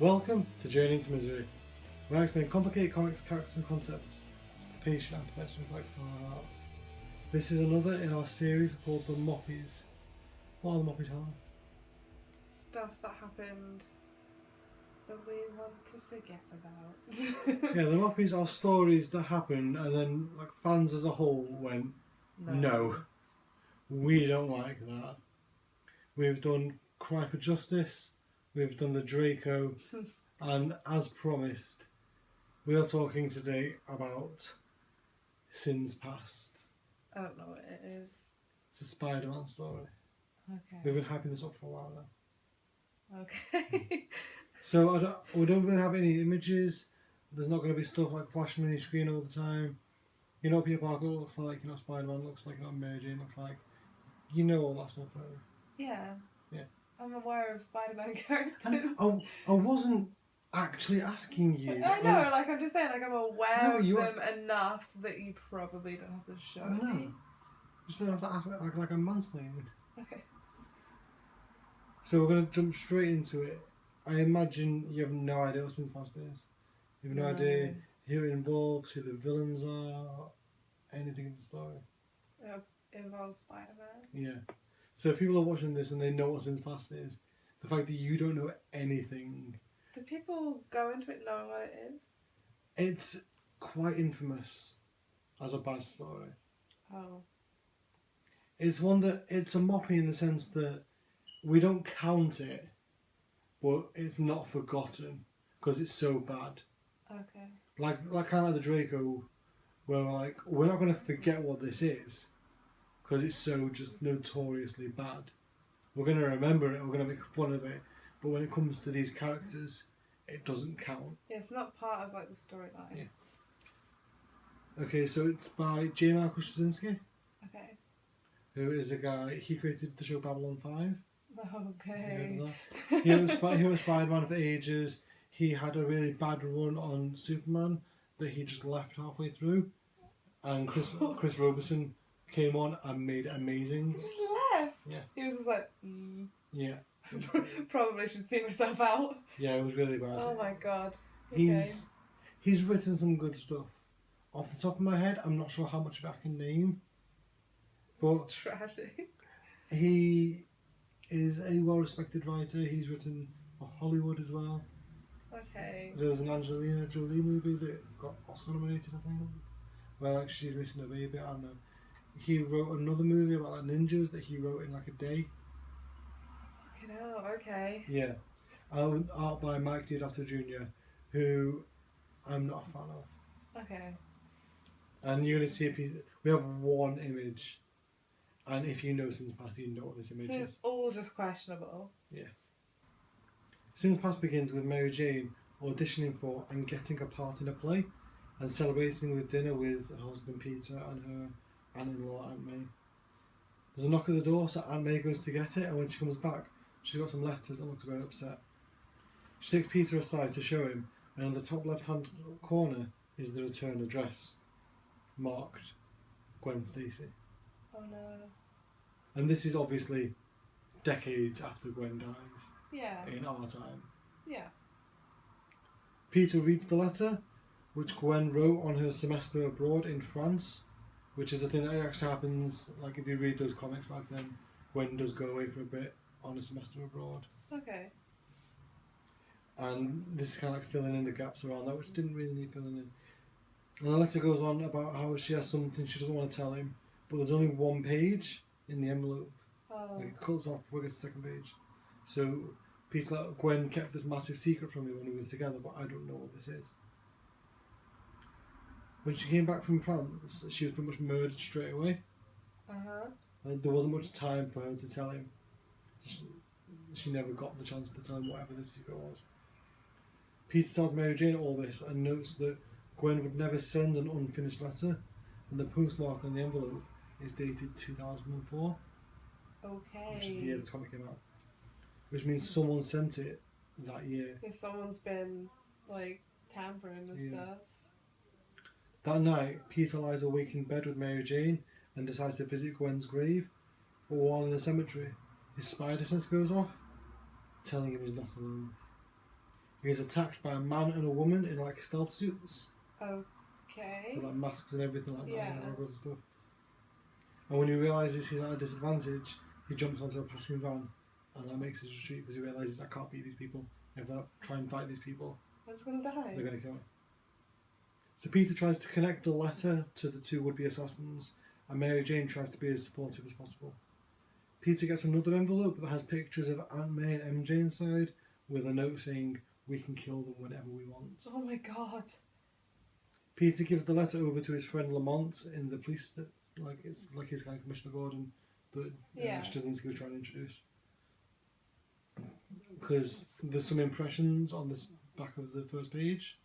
Welcome to Journey into Misery, where I explain complicated comics, characters and concepts to the patient and connection reflects on our art. This is another in our series called The Moppies. What are the Moppies, Hannah? Stuff that happened that we want to forget about. Yeah, the Moppies are stories that happen and then like fans as a whole went, no, we don't like that. We've done Cry for Justice, we've done the Draco, and as promised, we are talking today about Sins Past. I don't know what it is. It's a Spider-Man story. Okay. We've been hyping this up for a while now. Okay. So we don't really have any images. There's not going to be stuff like flashing on your screen all the time. You know what Peter Parker looks like, you know what Spider-Man looks like, you know what Mary Jane looks like. You know all that stuff, don't you? Yeah. Yeah. I'm aware of Spider-Man characters. I wasn't actually asking you. I know, I'm just saying, I'm aware of them enough that you probably don't have to show me. Just don't have to ask like I'm mansplaining. Okay. So we're going to jump straight into it. I imagine you have no idea what Sins Past is. You have no idea who it involves, who the villains are, anything in the story. It involves Spider-Man. Yeah. So if people are watching this and they know what Sins Past is, the fact that you don't know anything... Do people go into it knowing what it is? It's quite infamous as a bad story. Oh. It's one that... It's a moppy in the sense that we don't count it, but it's not forgotten because it's so bad. Okay. Like kind of like the Draco, where we're not going to forget what this is because it's so just notoriously bad. We're going to remember it, we're going to make fun of it, but when it comes to these characters, it doesn't count. Yeah, it's not part of the storyline. Yeah. Okay, so it's by J. Michael Straczynski. Okay. Who is a guy, he created the show Babylon 5. Okay. He was Spider-Man for ages. He had a really bad run on Superman that he just left halfway through. And Chris Robertson came on and made it amazing. He just left? Yeah. He was just like, Yeah. Probably should see myself out. Yeah, it was really bad. Oh my god. Okay. He's written some good stuff. Off the top of my head, I'm not sure how much of it I can name. But it's trashy. He is a well-respected writer. He's written for Hollywood as well. Okay. There was an Angelina Jolie movie that got Oscar nominated, I think, where she's missing a baby. I don't know. He wrote another movie about ninjas that he wrote in a day. Fucking hell, okay. Yeah. Art by Mike Deodato Jr., who I'm not a fan of. Okay. And you're going to see a piece. We have one image. And if you know Sins Past, you know what this image is. So it's all just questionable. Yeah. Sins Past begins with Mary Jane auditioning for and getting a part in a play and celebrating with dinner with her husband Peter and her aunt-in-law Aunt May. There's a knock at the door, so Aunt May goes to get it, and when she comes back, she's got some letters and looks very upset. She takes Peter aside to show him, and on the top left-hand corner is the return address, marked Gwen Stacy. Oh no. And this is obviously decades after Gwen dies. Yeah. In our time. Yeah. Peter reads the letter, which Gwen wrote on her semester abroad in France, which is a thing that actually happens, if you read those comics back then, Gwen does go away for a bit on a semester abroad. Okay. And this is kind of filling in the gaps around that, which didn't really need filling in. And the letter goes on about how she has something she doesn't want to tell him, but there's only one page in the envelope. Oh. It cuts off before it gets to the second page. So Gwen kept this massive secret from me when we were together, but I don't know what this is. When she came back from France, she was pretty much murdered straight away. Uh-huh. There wasn't much time for her to tell him. She never got the chance to tell him whatever the secret was. Peter tells Mary Jane all this and notes that Gwen would never send an unfinished letter, and the postmark on the envelope is dated 2004. Okay. Which is the year the comic came out. Which means someone sent it that year. If someone's been, tampering and stuff. That night, Peter lies awake in bed with Mary Jane and decides to visit Gwen's grave, but while in the cemetery, his spider sense goes off, telling him he's not alone. He's attacked by a man and a woman in like stealth suits. Okay. With like masks and everything like that, Yeah. and goggles and stuff. And when he realises he's at a disadvantage, he jumps onto a passing van and that makes his retreat because he realises I can't beat these people. If I try and fight these people, I'm just gonna die. they're gonna kill me. So Peter tries to connect the letter to the two would-be assassins, and Mary Jane tries to be as supportive as possible. Peter gets another envelope that has pictures of Aunt May and MJ inside, with a note saying, "We can kill them whenever we want." Oh my god. Peter gives the letter over to his friend Lamont in the police, like it's like his kind of Commissioner Gordon that Straczynski was trying to introduce. Because there's some impressions on the back of the first page.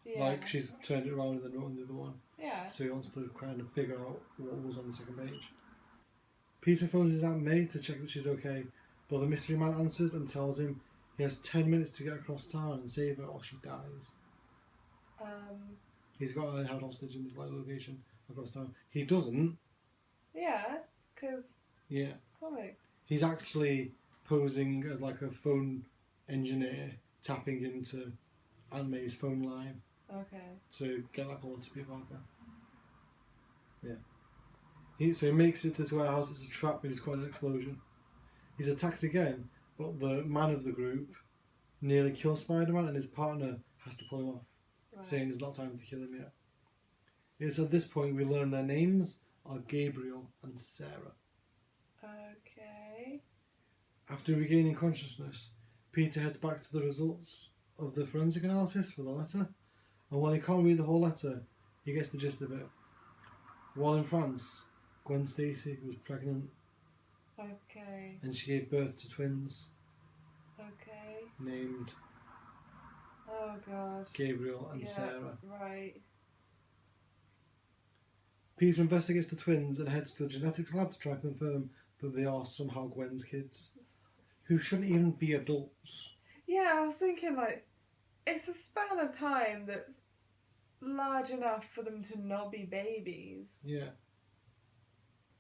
Yeah. Like she's turned it around and then wrote on the other one. Yeah. So he wants to kind of figure out what was on the second page. Peter phones his Aunt May to check that she's okay, but the mystery man answers and tells him he has 10 minutes to get across town and save her or she dies. He's got her held hostage in this like location across town. He doesn't. Yeah, because... Yeah. Comics. He's actually posing as like a phone engineer tapping into Aunt May's phone line. Okay. To get that call to Peter Parker. Yeah. So he makes it to the warehouse. It's a trap and he's quite an explosion. He's attacked again, but the man of the group nearly kills Spider-Man and his partner has to pull him off, saying it's not time to kill him yet. It's at this point we learn their names are Gabriel and Sarah. Okay. After regaining consciousness, Peter heads back to the results of the forensic analysis for the letter, and while he can't read the whole letter, he gets the gist of it. While in France, Gwen Stacy was pregnant. Okay. And she gave birth to twins. Okay. Named... Oh god. Gabriel and Sarah. Right. Peter investigates the twins and heads to the genetics lab to try and confirm that they are somehow Gwen's kids, who shouldn't even be adults. Yeah, I was thinking, like, it's a span of time that's large enough for them to not be babies. Yeah.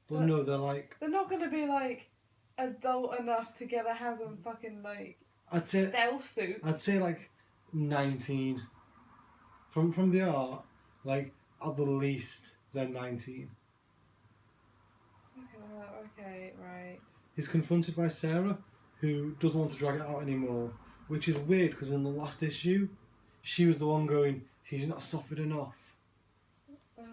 But no, they're like... They're not going to be, like, adult enough to get their hands on fucking, like, stealth suits. I'd say, like, 19. From the art, like, at the least, they're 19. Okay, right. He's confronted by Sarah, who doesn't want to drag it out anymore, which is weird because in the last issue, she was the one going, he's not suffered enough. Oh,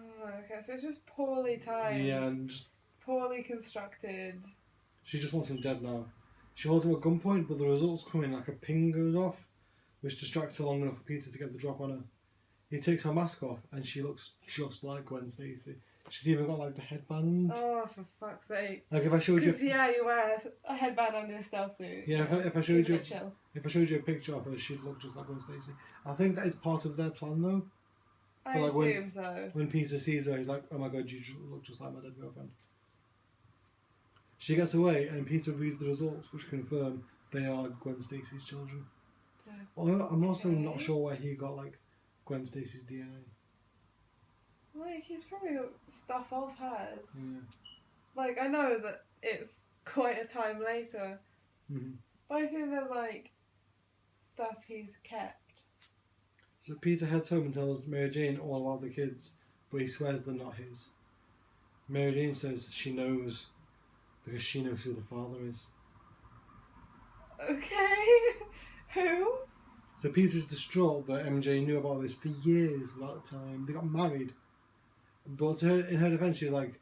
okay, so it's just poorly timed. Yeah, and just... Poorly constructed. She just wants him dead now. She holds him at gunpoint, but the results come in like a ping goes off, which distracts her long enough for Peter to get the drop on her. He takes her mask off, and she looks just like Gwen Stacy. She's even got like the headband. Oh, for fuck's sake! Like if I showed you, because you wear a headband under a stealth suit. Yeah, if I showed you a picture of her, she'd look just like Gwen Stacy. I think that is part of their plan, though. I assume so. When Peter sees her, he's like, "Oh my god, you look just like my dead girlfriend." She gets away, and Peter reads the results, which confirm they are Gwen Stacy's children. Okay. Although I'm also not sure where he got like Gwen Stacy's DNA. Like, he's probably got stuff of hers. Yeah. Like, I know that it's quite a time later, but I assume there's like stuff he's kept. So Peter heads home and tells Mary Jane all about the kids, but he swears they're not his. Mary Jane says she knows because she knows who the father is. Okay. Who? So Peter's distraught that MJ knew about this for years without time. They got married. But to her, in her defence, she's like,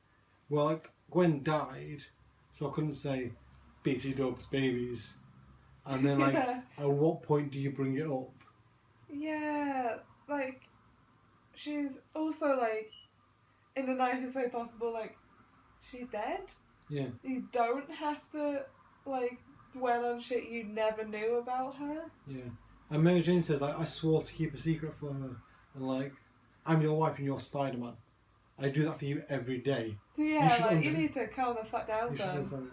well, like, Gwen died, so I couldn't say BT Dubs babies. And then, like, at what point do you bring it up? Yeah, like, she's also, like, in the nicest way possible, like, she's dead. Yeah. You don't have to, like, dwell on shit you never knew about her. Yeah. And Mary Jane says, like, I swore to keep a secret for her. And, like, I'm your wife and you're Spider-Man. I do that for you every day. Yeah, like, you need to calm the fuck down, son.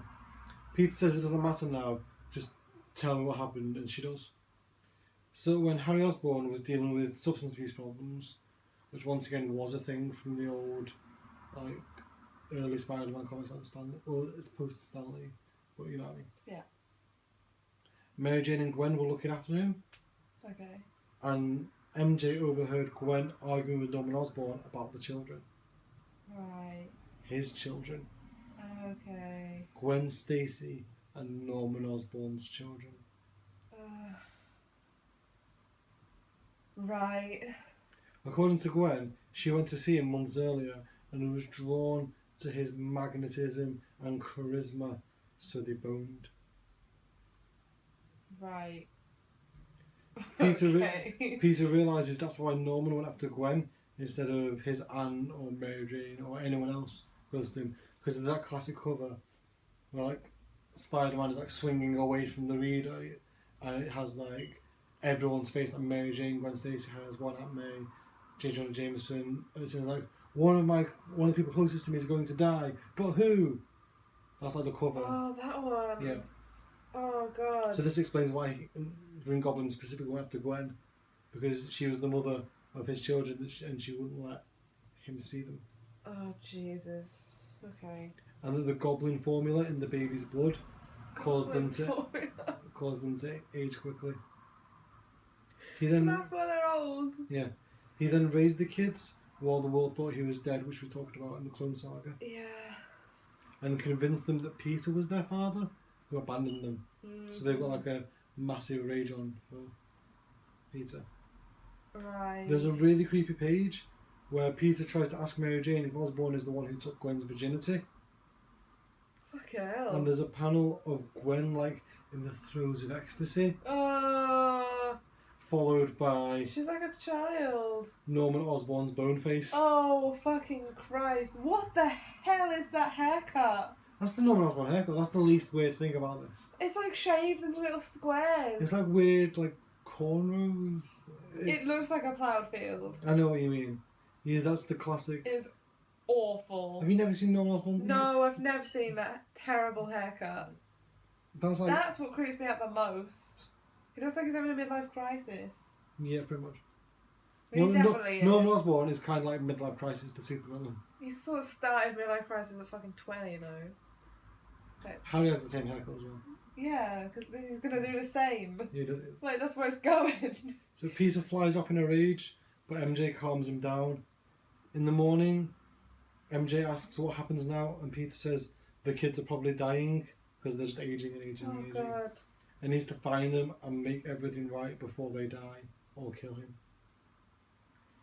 Peter says it doesn't matter now. Just tell me what happened, and she does. So when Harry Osborn was dealing with substance abuse problems, which once again was a thing from the old, like, early Spider-Man comics like Stanley, or it's post-Stanley, but you know what I mean. Yeah. Mary Jane and Gwen were looking after him. Okay. And MJ overheard Gwen arguing with Norman Osborn about the children. Right. His children. Okay. Gwen Stacy and Norman Osborn's children. Right. According to Gwen, she went to see him months earlier and was drawn to his magnetism and charisma, so they boned. Right. Peter realises that's why Norman went after Gwen instead of his Anne or Mary Jane or anyone else close to him, because of that classic cover where like Spider-Man is like swinging away from the reader and it has like everyone's face, like Mary Jane, Gwen Stacy has one Aunt May, J. Jonah Jameson, and it says like one of the people closest to me is going to die, but who? That's like the cover. Oh, that one. Yeah. Oh god. So this explains why Green Goblin specifically went after Gwen, because she was the mother of his children and she wouldn't let him see them. Oh Jesus. Okay. And that the Goblin formula in the baby's blood caused them to age quickly. So that's why they're old. Yeah. He then raised the kids while the world thought he was dead, which we talked about in the Clone Saga. Yeah. And convinced them that Peter was their father, who abandoned them. Mm-hmm. So they've got like a massive rage on for Peter. Right. There's a really creepy page where Peter tries to ask Mary Jane if Osborn is the one who took Gwen's virginity. Fucking hell. And there's a panel of Gwen like in the throes of ecstasy. Followed by... She's like a child. Norman Osborn's bone face. Oh, fucking Christ. What the hell is that haircut? That's the Norman Osborn haircut. That's the least weird thing about this. It's like shaved into little squares. It's like weird, like, cornrows. It looks like a ploughed field. I know what you mean. Yeah, that's the classic. It's awful. Have you never seen Norman Osborn? No, I've never seen that terrible haircut. That's what creeps me out the most. He looks like he's having a midlife crisis. Yeah, pretty much. He definitely is. Norman Osborn is kind of like midlife crisis to Superman. He's sort of started midlife crisis at fucking 20 though. But Harry has the same haircut as well. Yeah, because he's going to do the same. Yeah, it's like, that's where it's going. So Peter flies off in a rage, but MJ calms him down. In the morning, MJ asks what happens now, and Peter says the kids are probably dying because they're just aging and aging and aging. God. And needs to find them and make everything right before they die or kill him.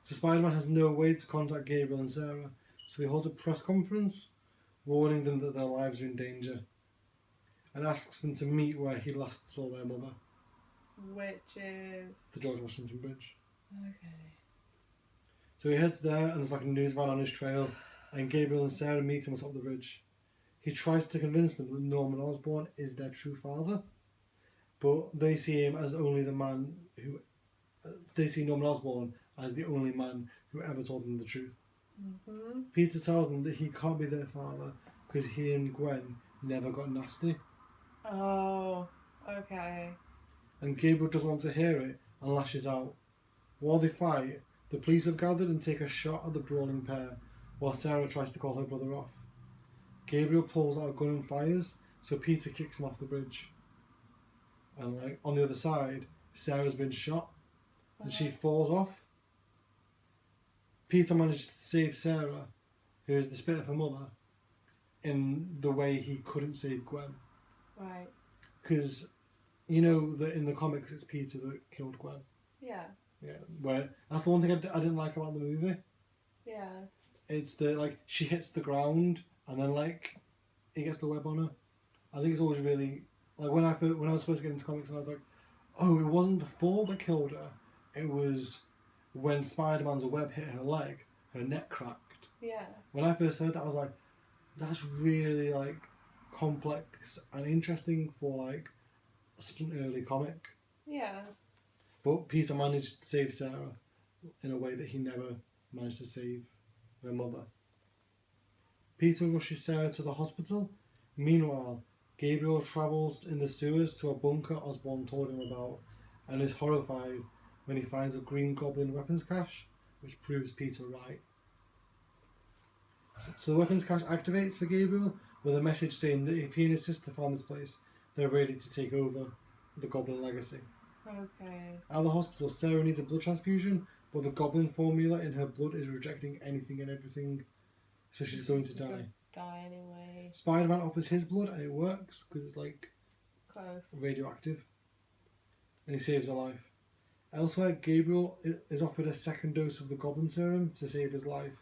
So Spider-Man has no way to contact Gabriel and Sarah, so he holds a press conference warning them that their lives are in danger and asks them to meet where he last saw their mother. Which is? The George Washington Bridge. Okay. So he heads there and there's like a news van on his trail and Gabriel and Sarah meet him atop the bridge. He tries to convince them that Norman Osborn is their true father, but they see him as only the man who... They see Norman Osborn as the only man who ever told them the truth. Mm-hmm. Peter tells them that he can't be their father because he and Gwen never got nasty. Oh, okay. And Gabriel doesn't want to hear it and lashes out. While they fight, the police have gathered and take a shot at the brawling pair while Sarah tries to call her brother off. Gabriel pulls out a gun and fires, so Peter kicks him off the bridge. And like on the other side, Sarah's been shot and she falls off. Peter manages to save Sarah, who is the spirit of her mother, in the way he couldn't save Gwen. Right. Because you know that in the comics it's Peter that killed Gwen. Yeah. Yeah. Where that's the one thing I didn't like about the movie. Yeah. It's the like she hits the ground and then like he gets the web on her. I think it's always really like when I was first getting into comics and I was like, oh, it wasn't the fall that killed her. It was when Spider-Man's web hit her leg, her neck cracked. Yeah. When I first heard that, I was like, that's really like complex and interesting for like such an early comic. Yeah. But Peter managed to save Sarah in a way that he never managed to save her mother. Peter rushes Sarah to the hospital. Meanwhile, Gabriel travels in the sewers to a bunker Osborn told him about and is horrified when he finds a Green Goblin weapons cache, which proves Peter right. So the weapons cache activates for Gabriel with a message saying that if he and his sister found this place, they're ready to take over the Goblin legacy. Okay. At the hospital, Sarah needs a blood transfusion, but the goblin formula in her blood is rejecting anything and everything, so she's going to die. Die anyway. Spider-Man offers his blood and it works because it's like Close. radioactive, and he saves her life. Elsewhere, Gabriel is offered a second dose of the goblin serum to save his life,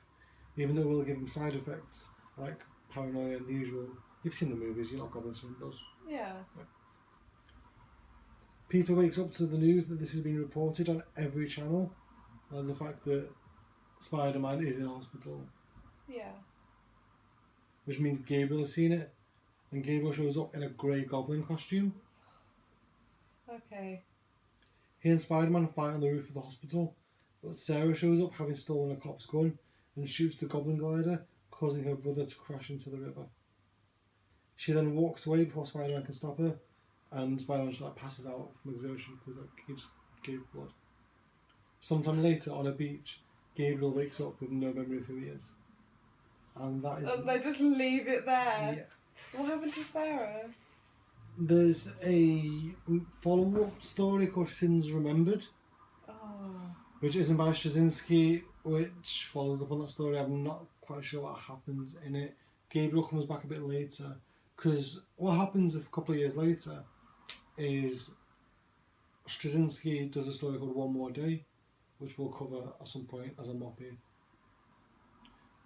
even though it will give him side effects like paranoia and the usual. You've seen the movies, you know what goblin serum does. Yeah. Peter wakes up to the news that this has been reported on every channel, and the fact that Spider-Man is in hospital. Yeah. Which means Gabriel has seen it, and Gabriel shows up in a grey goblin costume. Okay. He and Spider-Man fight on the roof of the hospital, but Sarah shows up having stolen a cop's gun and shoots the goblin glider, causing her brother to crash into the river. She then walks away before Spider-Man can stop her, and Spider-Man just passes out from exertion because he just gave blood. Sometime later on a beach, Gabriel wakes up with no memory of who he is. And that is... They just leave it there? Yeah. What happened to Sarah? There's a follow-up story called Sins Remembered, which isn't by Straczynski, which follows up on that story. I'm not quite sure what happens in it. Gabriel comes back a bit later, because what happens a couple of years later is Straczynski does a story called One More Day, which we'll cover at some point as a moppy,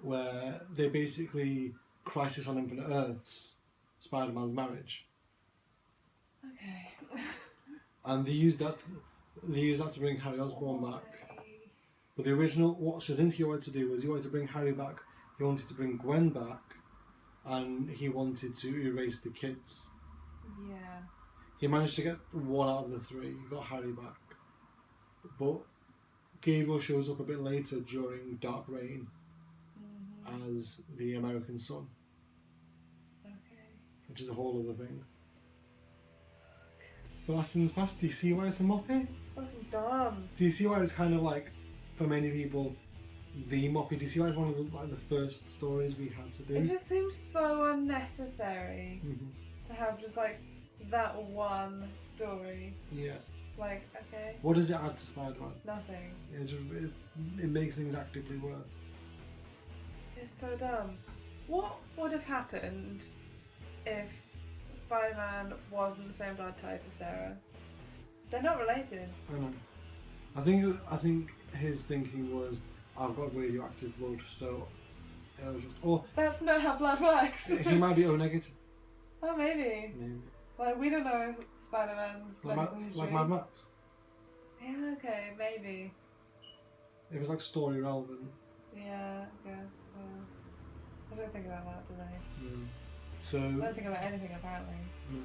where they basically Crisis on Infinite Earths Spider-Man's marriage. Okay. And they use that to bring Harry Osborn back. But the original, what Straczynski wanted to do was he wanted to bring Harry back, he wanted to bring Gwen back, and he wanted to erase the kids. Yeah. He managed to get one out of the three. He got Harry back. But Gabriel shows up a bit later during Dark Reign as the American Son. Okay. Which is a whole other thing. But that's in the past. Do you see why it's a moppy? It's fucking dumb. Do you see why it's kind of like, for many people, the moppy? Do you see why it's one of the first stories we had to do? It just seems so unnecessary to have just like that one story. Yeah. Like, okay. What does it add to Spider-Man? Nothing. It makes things actively worse. It's so dumb. What would have happened if Spider-Man wasn't the same blood type as Sarah? They're not related. I know. I think his thinking was, I've got radioactive blood, so it was just. Or that's not how blood works. He might be O negative. Oh, maybe. Like, we don't know Spider-Man's medical history. Like Mad Max. Yeah, okay, maybe. If it's like story relevant. Yeah, I guess. I don't think about that, do I? No. So. I don't think about anything, apparently. No.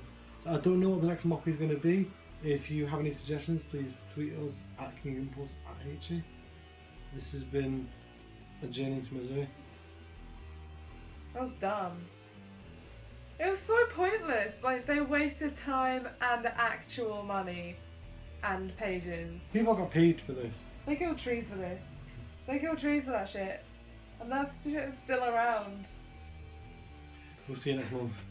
So I don't know what the next moppy is going to be. If you have any suggestions, please tweet us at KingImpulse at HE. This has been a journey into misery. That was dumb. It was so pointless. Like, they wasted time and actual money and pages. People got paid for this. They killed trees for this. They killed trees for that shit. And that shit is still around. We'll see you next month.